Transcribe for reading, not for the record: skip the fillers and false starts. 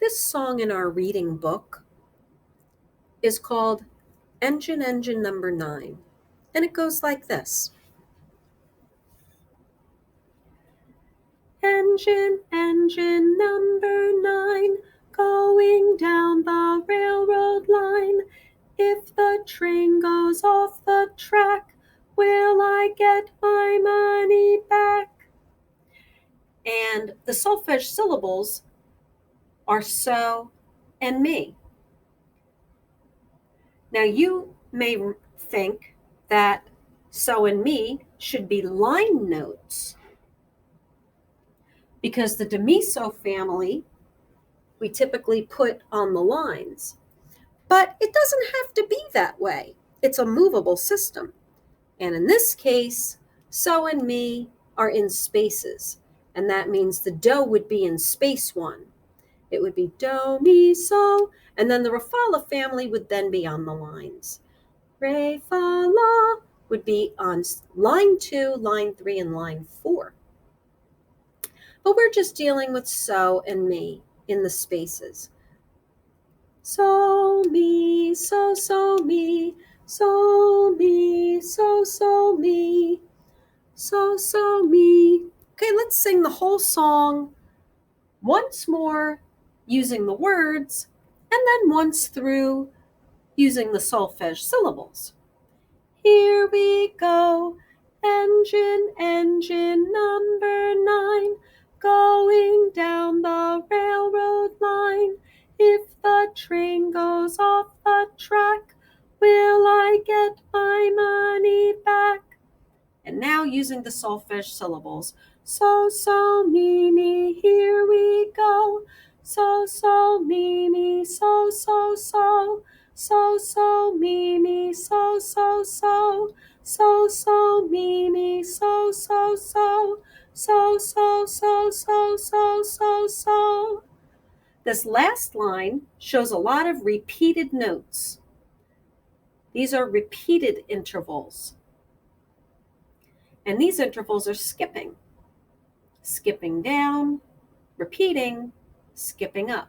This song in our reading book is called Engine, Engine Number 9, and it goes like this. Engine, engine number 9, going down the railroad line. If the train goes off the track, will I get my money back? And the solfege syllables are so and me. Now you may think that so and me should be line notes, because the demiso family we typically put on the lines. But it doesn't have to be that way. It's a movable system. And in this case, so and me are in spaces. And that means the do would be in space 1. It would be do, mi, so. And then the Rafala family would then be on the lines. Re, fa, la would be on line 2, line 3, and line 4. But we're just dealing with so and me in the spaces. So, me, so, me, so, me, so, me, so, me. Okay, let's sing the whole song once more using the words, and then once through using the solfege syllables. Here we go. Engine, engine number 9, going down the railroad line. If the train goes off the track, will I get my money back? And now using the solfege syllables. So, me, here we go. So, me, so, me, so, me, so. This last line shows a lot of repeated notes. These are repeated intervals. And these intervals are skipping. Skipping down, repeating, skipping up.